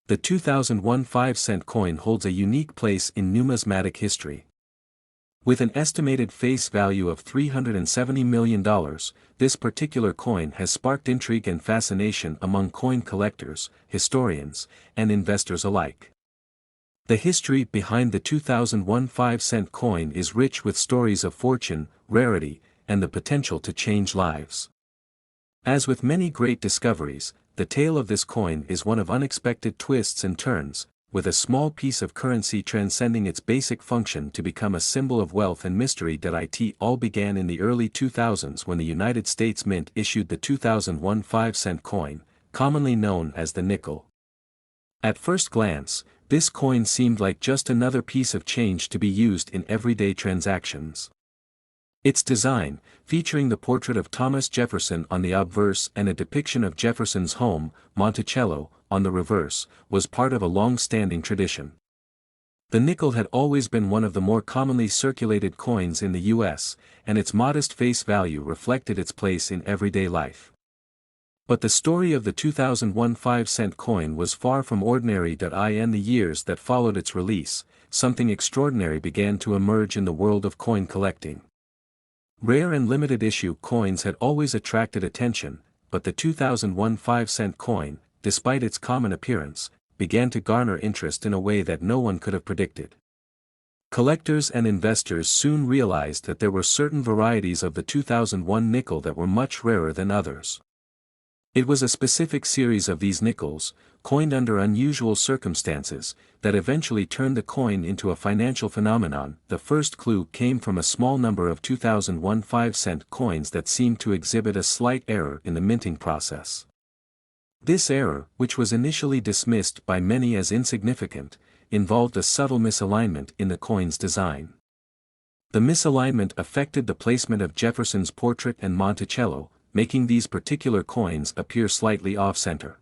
The 2001 5-cent coin holds a unique place in numismatic history. With an estimated face value of $370 million, this particular coin has sparked intrigue and fascination among coin collectors, historians, and investors alike. The history behind the 2001 5-cent coin is rich with stories of fortune, rarity, and the potential to change lives. As with many great discoveries, the tale of this coin is one of unexpected twists and turns, with a small piece of currency transcending its basic function to become a symbol of wealth and mystery. It all began in the early 2000s when the United States Mint issued the 2001 5-cent coin, commonly known as the nickel. At first glance, this coin seemed like just another piece of change to be used in everyday transactions. Its design, featuring the portrait of Thomas Jefferson on the obverse and a depiction of Jefferson's home, Monticello, on the reverse, was part of a long-standing tradition. The nickel had always been one of the more commonly circulated coins in the U.S., and its modest face value reflected its place in everyday life. But the story of the 2001 5-cent coin was far from ordinary. In the years that followed its release, something extraordinary began to emerge in the world of coin collecting. Rare and limited issue coins had always attracted attention, but the 2001 5-cent coin, despite its common appearance, began to garner interest in a way that no one could have predicted. Collectors and investors soon realized that there were certain varieties of the 2001 nickel that were much rarer than others. It was a specific series of these nickels, coined under unusual circumstances, that eventually turned the coin into a financial phenomenon. The first clue came from a small number of 2001 5-cent coins that seemed to exhibit a slight error in the minting process. This error, which was initially dismissed by many as insignificant, involved a subtle misalignment in the coin's design. The misalignment affected the placement of Jefferson's portrait and Monticello, making these particular coins appear slightly off-center.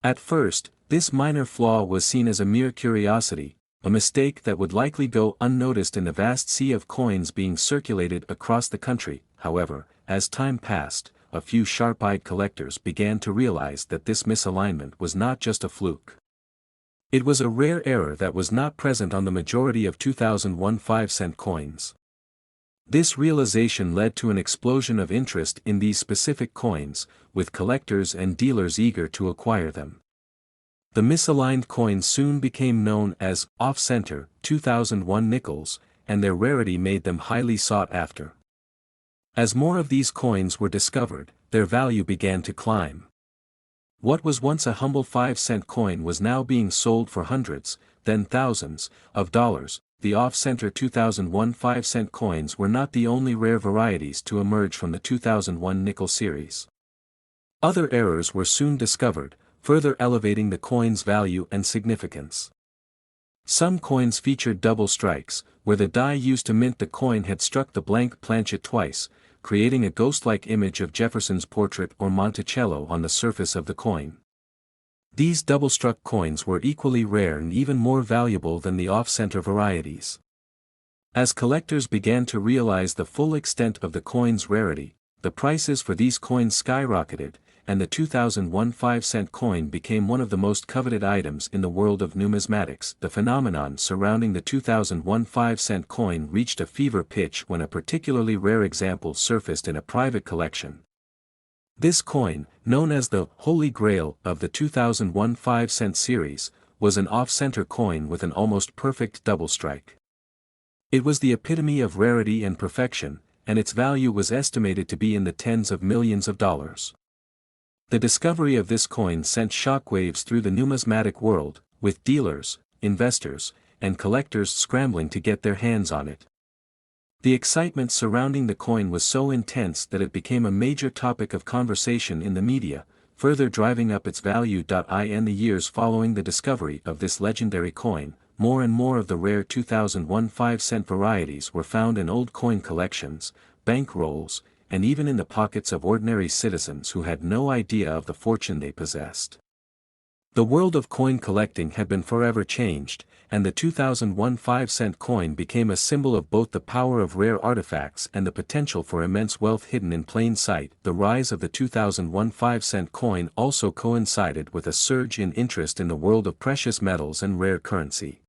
At first, this minor flaw was seen as a mere curiosity, a mistake that would likely go unnoticed in the vast sea of coins being circulated across the country. However, as time passed, a few sharp-eyed collectors began to realize that this misalignment was not just a fluke. It was a rare error that was not present on the majority of 2001 5-cent coins. This realization led to an explosion of interest in these specific coins, with collectors and dealers eager to acquire them. The misaligned coins soon became known as off-center 2001 nickels, and their rarity made them highly sought after. As more of these coins were discovered, their value began to climb. What was once a humble 5-cent coin was now being sold for hundreds, then thousands, of dollars. The off-center 2001 5-cent coins were not the only rare varieties to emerge from the 2001 nickel series. Other errors were soon discovered, further elevating the coin's value and significance. Some coins featured double strikes, where the die used to mint the coin had struck the blank planchet twice, creating a ghost-like image of Jefferson's portrait or Monticello on the surface of the coin. These double-struck coins were equally rare and even more valuable than the off-center varieties. As collectors began to realize the full extent of the coin's rarity, the prices for these coins skyrocketed, and the 2001 5-cent coin became one of the most coveted items in the world of numismatics. The phenomenon surrounding the 2001 5-cent coin reached a fever pitch when a particularly rare example surfaced in a private collection. This coin, known as the Holy Grail of the 2001 5-cent series, was an off-center coin with an almost perfect double strike. It was the epitome of rarity and perfection, and its value was estimated to be in the tens of millions of dollars. The discovery of this coin sent shockwaves through the numismatic world, with dealers, investors, and collectors scrambling to get their hands on it. The excitement surrounding the coin was so intense that it became a major topic of conversation in the media, further driving up its value. In the years following the discovery of this legendary coin, more and more of the rare 2001 5-cent varieties were found in old coin collections, bank rolls, and even in the pockets of ordinary citizens who had no idea of the fortune they possessed. The world of coin collecting had been forever changed, and the 2001 5-cent coin became a symbol of both the power of rare artifacts and the potential for immense wealth hidden in plain sight. The rise of the 2001 5-cent coin also coincided with a surge in interest in the world of precious metals and rare currency.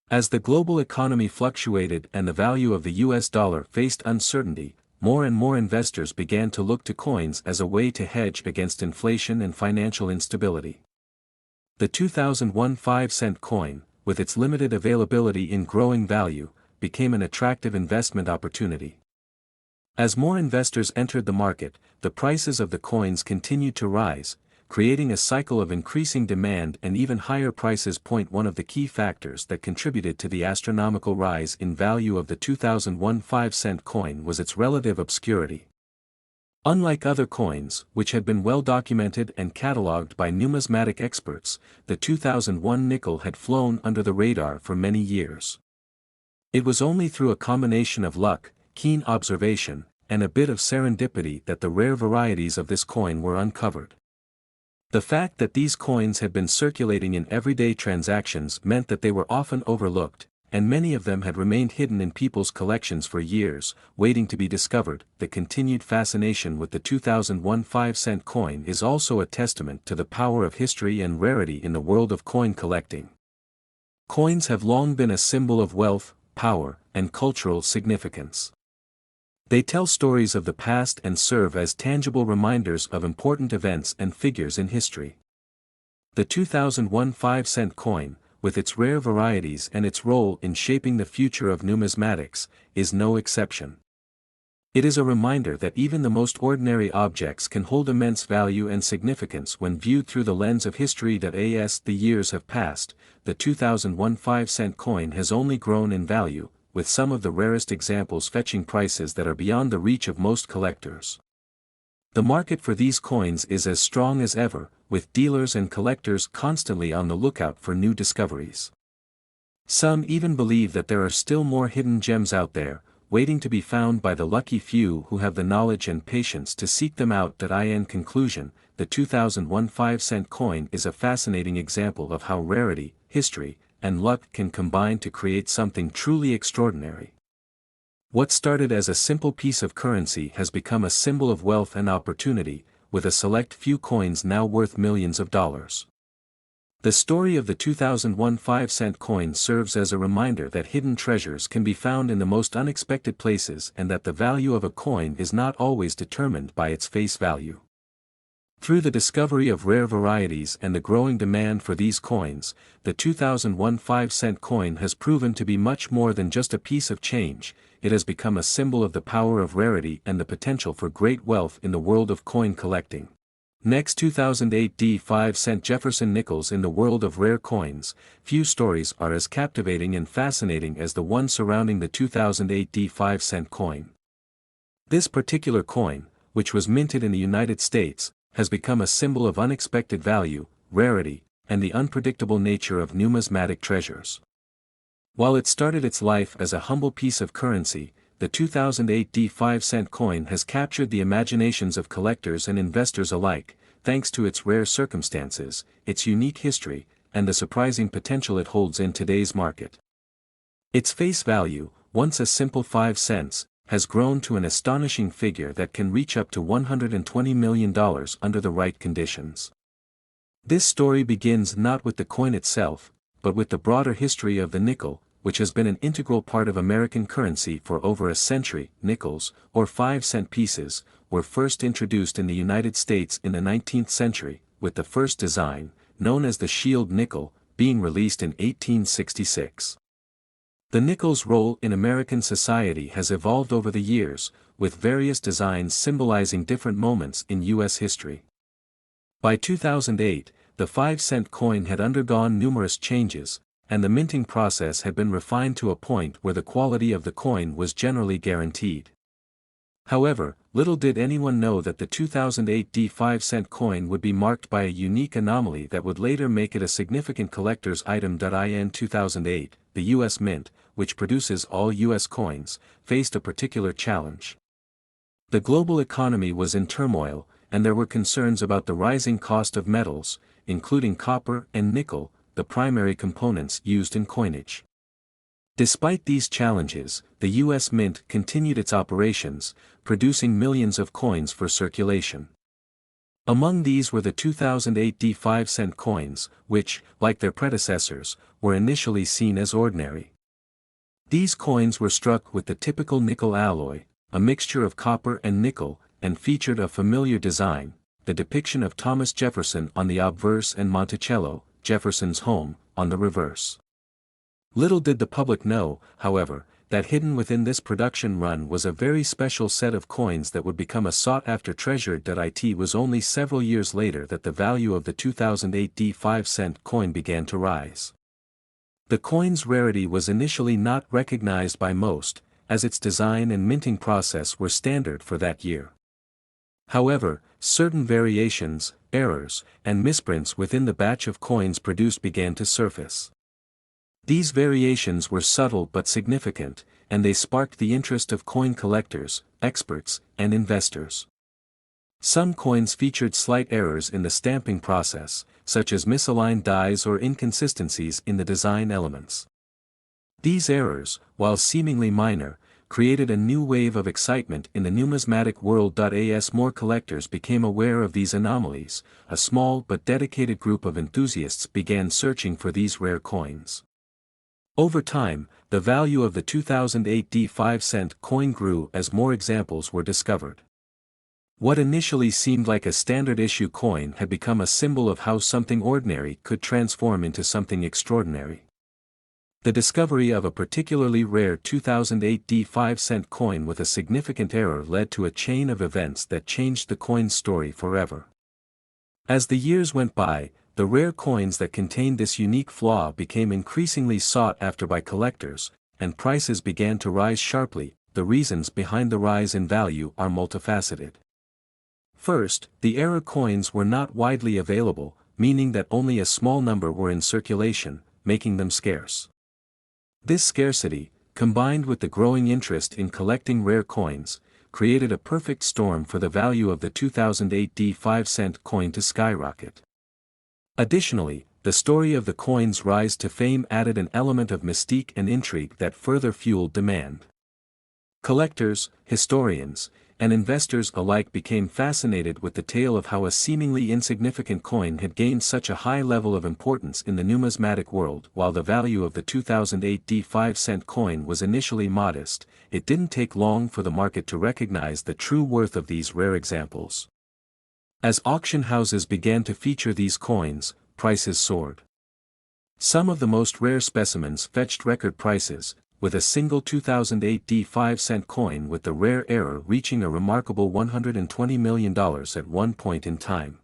As the global economy fluctuated and the value of the US dollar faced uncertainty, more and more investors began to look to coins as a way to hedge against inflation and financial instability. The 2001 5-cent coin, with its limited availability in growing value, became an attractive investment opportunity. As more investors entered the market, the prices of the coins continued to rise, creating a cycle of increasing demand and even higher prices. One of the key factors that contributed to the astronomical rise in value of the 2001 5-cent coin was its relative obscurity. Unlike other coins, which had been well documented and catalogued by numismatic experts, the 2001 nickel had flown under the radar for many years. It was only through a combination of luck, keen observation, and a bit of serendipity that the rare varieties of this coin were uncovered. The fact that these coins had been circulating in everyday transactions meant that they were often overlooked, and many of them had remained hidden in people's collections for years, waiting to be discovered. The continued fascination with the 2001 5-cent coin is also a testament to the power of history and rarity in the world of coin collecting. Coins have long been a symbol of wealth, power, and cultural significance. They tell stories of the past and serve as tangible reminders of important events and figures in history. The 2001 5-cent coin, with its rare varieties and its role in shaping the future of numismatics, is no exception. It is a reminder that even the most ordinary objects can hold immense value and significance when viewed through the lens of history. As the years have passed, the 2001 5-cent coin has only grown in value, with some of the rarest examples fetching prices that are beyond the reach of most collectors. The market for these coins is as strong as ever, with dealers and collectors constantly on the lookout for new discoveries. Some even believe that there are still more hidden gems out there, waiting to be found by the lucky few who have the knowledge and patience to seek them out. In conclusion, the 2001 5-cent coin is a fascinating example of how rarity, history, and luck can combine to create something truly extraordinary. What started as a simple piece of currency has become a symbol of wealth and opportunity, with a select few coins now worth millions of dollars. The story of the 2001 5-cent coin serves as a reminder that hidden treasures can be found in the most unexpected places and that the value of a coin is not always determined by its face value. Through the discovery of rare varieties and the growing demand for these coins, the 2001 5-cent coin has proven to be much more than just a piece of change. It has become a symbol of the power of rarity and the potential for great wealth in the world of coin collecting. Next, 2008 5-cent Jefferson nickels. In the world of rare coins, few stories are as captivating and fascinating as the one surrounding the 2008 5-cent coin. This particular coin, which was minted in the United States, has become a symbol of unexpected value, rarity, and the unpredictable nature of numismatic treasures. While it started its life as a humble piece of currency, the 2008 5-cent coin has captured the imaginations of collectors and investors alike, thanks to its rare circumstances, its unique history, and the surprising potential it holds in today's market. Its face value, once a simple 5 cents, has grown to an astonishing figure that can reach up to $120 million under the right conditions. This story begins not with the coin itself, but with the broader history of the nickel, which has been an integral part of American currency for over a century. Nickels, or 5-cent pieces, were first introduced in the United States in the 19th century, with the first design, known as the shield nickel, being released in 1866. The nickel's role in American society has evolved over the years, with various designs symbolizing different moments in U.S. history. By 2008, the 5-cent coin had undergone numerous changes, and the minting process had been refined to a point where the quality of the coin was generally guaranteed. However, little did anyone know that the 2008 5-cent coin would be marked by a unique anomaly that would later make it a significant collector's item. In 2008, the U.S. Mint, which produces all U.S. coins, faced a particular challenge. The global economy was in turmoil, and there were concerns about the rising cost of metals, including copper and nickel, the primary components used in coinage. Despite these challenges, the U.S. Mint continued its operations, producing millions of coins for circulation. Among these were the 2008 5-cent coins, which, like their predecessors, were initially seen as ordinary. These coins were struck with the typical nickel alloy, a mixture of copper and nickel, and featured a familiar design, the depiction of Thomas Jefferson on the obverse and Monticello, Jefferson's home, on the reverse. Little did the public know, however, that hidden within this production run was a very special set of coins that would become a sought-after treasure. It was only several years later that the value of the 2008 5-cent coin began to rise. The coin's rarity was initially not recognized by most, as its design and minting process were standard for that year. However, certain variations, errors, and misprints within the batch of coins produced began to surface. These variations were subtle but significant, and they sparked the interest of coin collectors, experts, and investors. Some coins featured slight errors in the stamping process, such as misaligned dies or inconsistencies in the design elements. These errors, while seemingly minor, created a new wave of excitement in the numismatic world. As more collectors became aware of these anomalies, a small but dedicated group of enthusiasts began searching for these rare coins. Over time, the value of the 2008 5-cent coin grew as more examples were discovered. What initially seemed like a standard-issue coin had become a symbol of how something ordinary could transform into something extraordinary. The discovery of a particularly rare 2008 5-cent coin with a significant error led to a chain of events that changed the coin's story forever. As the years went by, the rare coins that contained this unique flaw became increasingly sought after by collectors, and prices began to rise sharply. The reasons behind the rise in value are multifaceted. First, the error coins were not widely available, meaning that only a small number were in circulation, making them scarce. This scarcity, combined with the growing interest in collecting rare coins, created a perfect storm for the value of the 2008 5-cent coin to skyrocket. Additionally, the story of the coin's rise to fame added an element of mystique and intrigue that further fueled demand. Collectors, historians, and investors alike became fascinated with the tale of how a seemingly insignificant coin had gained such a high level of importance in the numismatic world. While the value of the 2008 5-cent coin was initially modest, it didn't take long for the market to recognize the true worth of these rare examples. As auction houses began to feature these coins, prices soared. Some of the most rare specimens fetched record prices, with a single 2008 5-cent coin with the rare error reaching a remarkable $120 million at one point in time.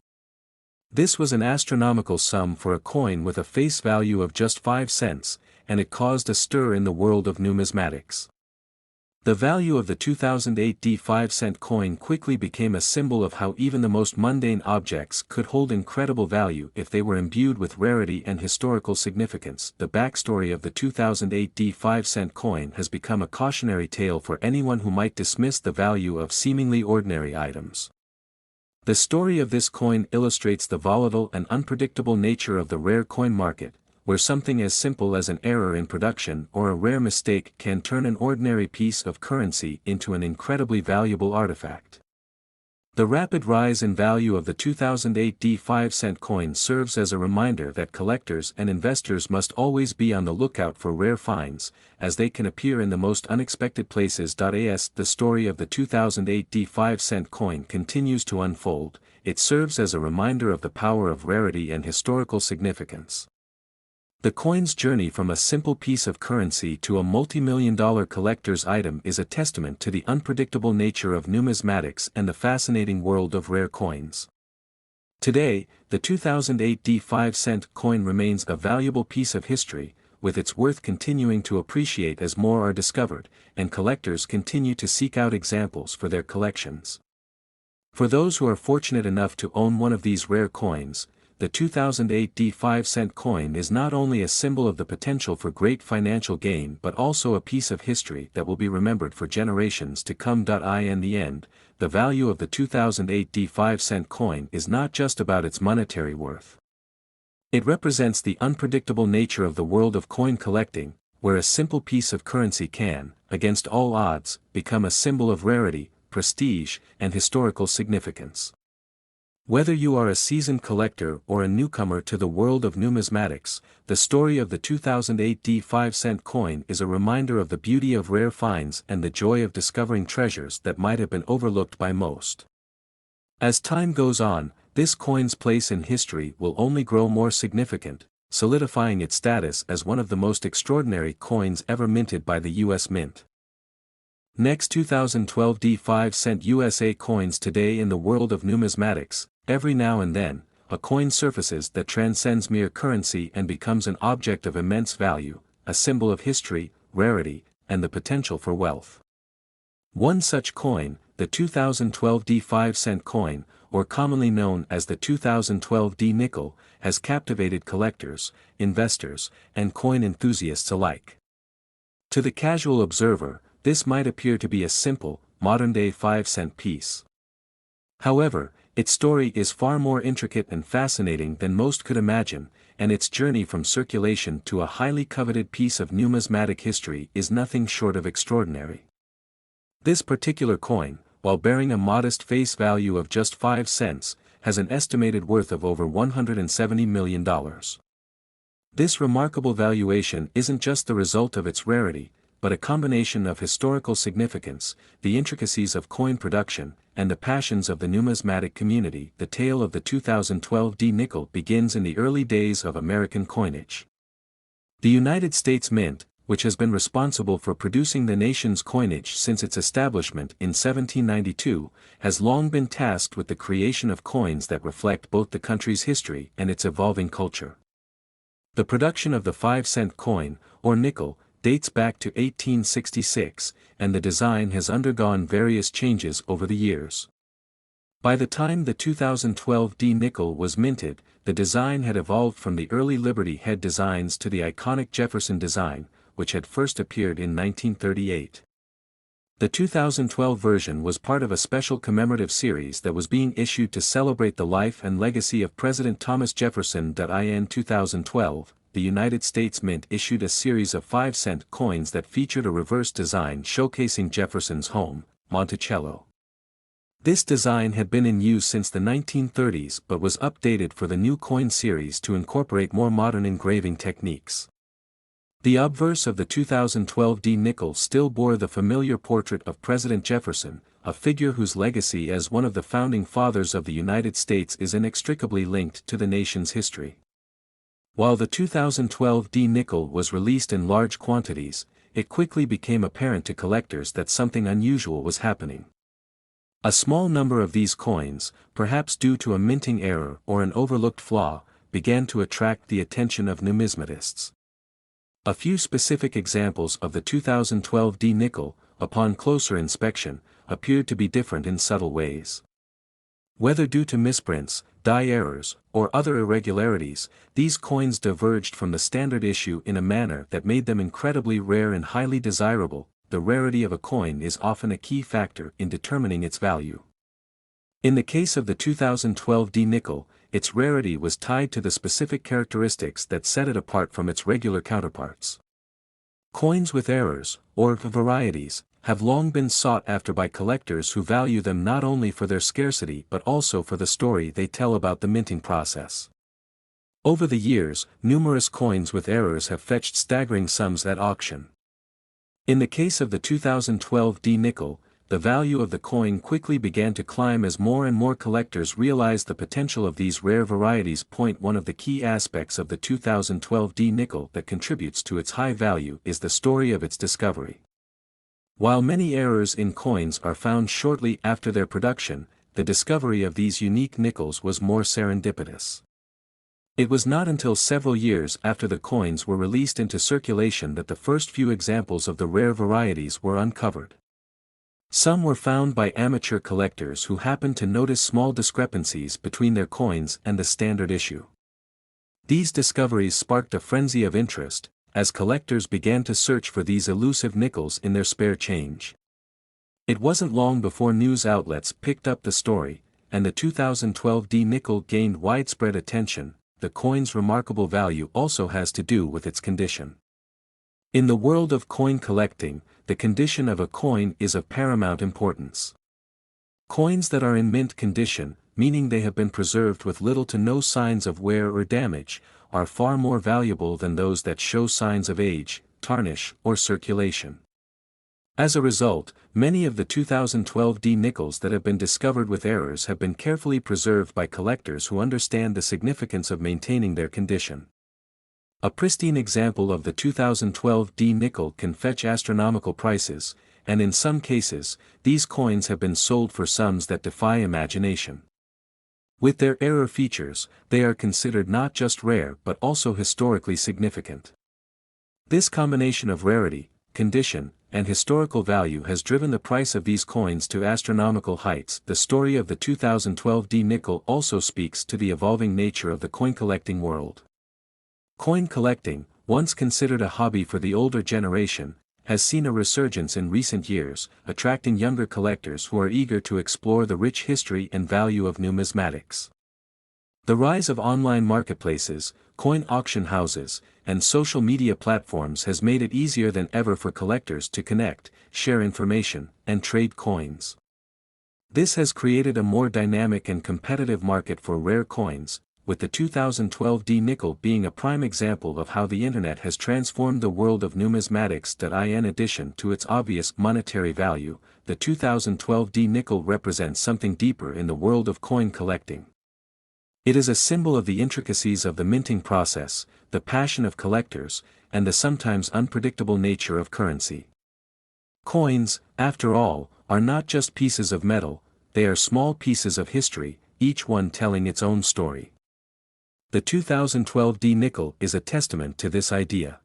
This was an astronomical sum for a coin with a face value of just 5 cents, and it caused a stir in the world of numismatics. The value of the 2008 5-cent coin quickly became a symbol of how even the most mundane objects could hold incredible value if they were imbued with rarity and historical significance. The backstory of the 2008 5-cent coin has become a cautionary tale for anyone who might dismiss the value of seemingly ordinary items. The story of this coin illustrates the volatile and unpredictable nature of the rare coin market, where something as simple as an error in production or a rare mistake can turn an ordinary piece of currency into an incredibly valuable artifact. The rapid rise in value of the 2008 5-cent coin serves as a reminder that collectors and investors must always be on the lookout for rare finds, as they can appear in the most unexpected places. As the story of the 2008 5-cent coin continues to unfold, it serves as a reminder of the power of rarity and historical significance. The coin's journey from a simple piece of currency to a multi-million-dollar collector's item is a testament to the unpredictable nature of numismatics and the fascinating world of rare coins. Today, the 2008 5-cent coin remains a valuable piece of history, with its worth continuing to appreciate as more are discovered, and collectors continue to seek out examples for their collections. For those who are fortunate enough to own one of these rare coins, the 2008 5-cent coin is not only a symbol of the potential for great financial gain but also a piece of history that will be remembered for generations to come. In the end, the value of the 2008 5-cent coin is not just about its monetary worth. It represents the unpredictable nature of the world of coin collecting, where a simple piece of currency can, against all odds, become a symbol of rarity, prestige, and historical significance. Whether you are a seasoned collector or a newcomer to the world of numismatics, the story of the 2008 5-cent coin is a reminder of the beauty of rare finds and the joy of discovering treasures that might have been overlooked by most. As time goes on, this coin's place in history will only grow more significant, solidifying its status as one of the most extraordinary coins ever minted by the U.S. Mint. Next, 2012 5-cent USA coins. Today in the world of numismatics, every now and then, a coin surfaces that transcends mere currency and becomes an object of immense value, a symbol of history, rarity, and the potential for wealth. One such coin, the 2012 5-cent coin, or commonly known as the 2012 nickel, has captivated collectors, investors, and coin enthusiasts alike. To the casual observer, this might appear to be a simple, modern-day 5-cent piece. However, its story is far more intricate and fascinating than most could imagine, and its journey from circulation to a highly coveted piece of numismatic history is nothing short of extraordinary. This particular coin, while bearing a modest face value of just 5 cents, has an estimated worth of over $170 million. This remarkable valuation isn't just the result of its rarity, but a combination of historical significance, the intricacies of coin production, and the passions of the numismatic community. The tale of the 2012 nickel begins in the early days of American coinage. The United States Mint, which has been responsible for producing the nation's coinage since its establishment in 1792, has long been tasked with the creation of coins that reflect both the country's history and its evolving culture. The production of the 5-cent coin, or nickel, dates back to 1866, and the design has undergone various changes over the years. By the time the 2012 nickel was minted, the design had evolved from the early Liberty head designs to the iconic Jefferson design, which had first appeared in 1938. The 2012 version was part of a special commemorative series that was being issued to celebrate the life and legacy of President Thomas Jefferson. In 2012, the United States Mint issued a series of 5-cent coins that featured a reverse design showcasing Jefferson's home, Monticello. This design had been in use since the 1930s but was updated for the new coin series to incorporate more modern engraving techniques. The obverse of the 2012 nickel still bore the familiar portrait of President Jefferson, a figure whose legacy as one of the founding fathers of the United States is inextricably linked to the nation's history. While the 2012 nickel was released in large quantities, it quickly became apparent to collectors that something unusual was happening. A small number of these coins, perhaps due to a minting error or an overlooked flaw, began to attract the attention of numismatists. A few specific examples of the 2012 nickel, upon closer inspection, appeared to be different in subtle ways. Whether due to misprints, die errors, or other irregularities, these coins diverged from the standard issue in a manner that made them incredibly rare and highly desirable. The rarity of a coin is often a key factor in determining its value. In the case of the 2012 nickel, its rarity was tied to the specific characteristics that set it apart from its regular counterparts. Coins with errors, or varieties, have long been sought after by collectors who value them not only for their scarcity but also for the story they tell about the minting process. Over the years, numerous coins with errors have fetched staggering sums at auction. In the case of the 2012 nickel, the value of the coin quickly began to climb as more and more collectors realized the potential of these rare varieties. One of the key aspects of the 2012 nickel that contributes to its high value is the story of its discovery. While many errors in coins are found shortly after their production, the discovery of these unique nickels was more serendipitous. It was not until several years after the coins were released into circulation that the first few examples of the rare varieties were uncovered. Some were found by amateur collectors who happened to notice small discrepancies between their coins and the standard issue. These discoveries sparked a frenzy of interest, as collectors began to search for these elusive nickels in their spare change. It wasn't long before news outlets picked up the story, and the 2012 nickel gained widespread attention, the coin's remarkable value also has to do with its condition. In the world of coin collecting, the condition of a coin is of paramount importance. Coins that are in mint condition, meaning they have been preserved with little to no signs of wear or damage, are far more valuable than those that show signs of age, tarnish, or circulation. As a result, many of the 2012 D nickels that have been discovered with errors have been carefully preserved by collectors who understand the significance of maintaining their condition. A pristine example of the 2012 D nickel can fetch astronomical prices, and in some cases, these coins have been sold for sums that defy imagination. With their error features, they are considered not just rare but also historically significant. This combination of rarity, condition, and historical value has driven the price of these coins to astronomical heights. The story of the 2012 D nickel also speaks to the evolving nature of the coin collecting world. Coin collecting, once considered a hobby for the older generation, has seen a resurgence in recent years, attracting younger collectors who are eager to explore the rich history and value of numismatics. The rise of online marketplaces, coin auction houses, and social media platforms has made it easier than ever for collectors to connect, share information, and trade coins. This has created a more dynamic and competitive market for rare coins, with the 2012 D nickel being a prime example of how the internet has transformed the world of numismatics. In addition to its obvious monetary value, the 2012 D nickel represents something deeper in the world of coin collecting. It is a symbol of the intricacies of the minting process, the passion of collectors, and the sometimes unpredictable nature of currency. Coins, after all, are not just pieces of metal, they are small pieces of history, each one telling its own story. The 2012 D nickel is a testament to this idea.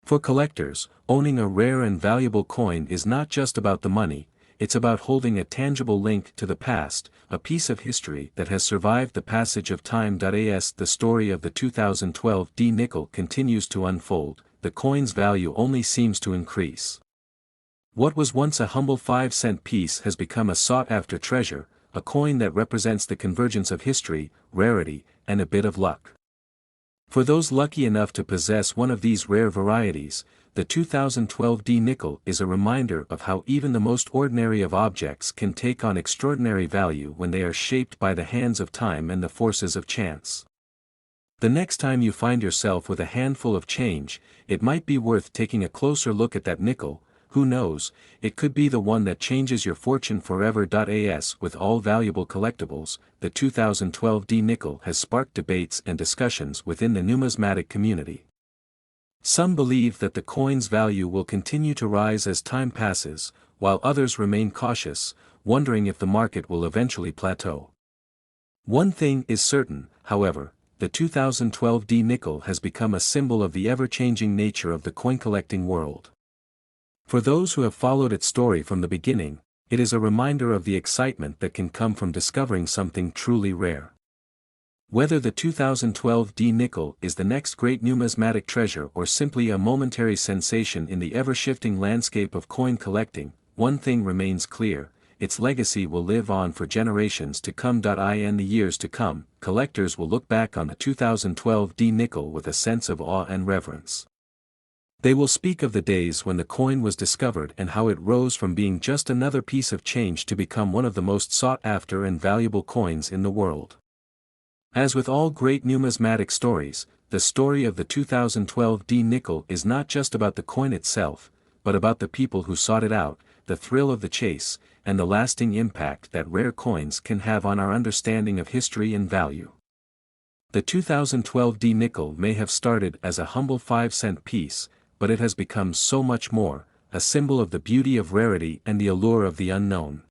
For collectors, owning a rare and valuable coin is not just about the money, it's about holding a tangible link to the past, a piece of history that has survived the passage of time. As the story of the 2012 D nickel continues to unfold, the coin's value only seems to increase. What was once a humble 5-cent piece has become a sought-after treasure, a coin that represents the convergence of history, rarity, and a bit of luck. For those lucky enough to possess one of these rare varieties, the 2012 D nickel is a reminder of how even the most ordinary of objects can take on extraordinary value when they are shaped by the hands of time and the forces of chance. The next time you find yourself with a handful of change, it might be worth taking a closer look at that nickel. Who knows, it could be the one that changes your fortune forever. As with all valuable collectibles, the 2012 D nickel has sparked debates and discussions within the numismatic community. Some believe that the coin's value will continue to rise as time passes, while others remain cautious, wondering if the market will eventually plateau. One thing is certain, however, the 2012 D nickel has become a symbol of the ever-changing nature of the coin collecting world. For those who have followed its story from the beginning, it is a reminder of the excitement that can come from discovering something truly rare. Whether the 2012 D nickel is the next great numismatic treasure or simply a momentary sensation in the ever-shifting landscape of coin collecting, one thing remains clear: its legacy will live on for generations to come. In the years to come, collectors will look back on the 2012 D nickel with a sense of awe and reverence. They will speak of the days when the coin was discovered and how it rose from being just another piece of change to become one of the most sought-after and valuable coins in the world. As with all great numismatic stories, the story of the 2012 D nickel is not just about the coin itself, but about the people who sought it out, the thrill of the chase, and the lasting impact that rare coins can have on our understanding of history and value. The 2012 D nickel may have started as a humble 5-cent piece, but it has become so much more, a symbol of the beauty of rarity and the allure of the unknown.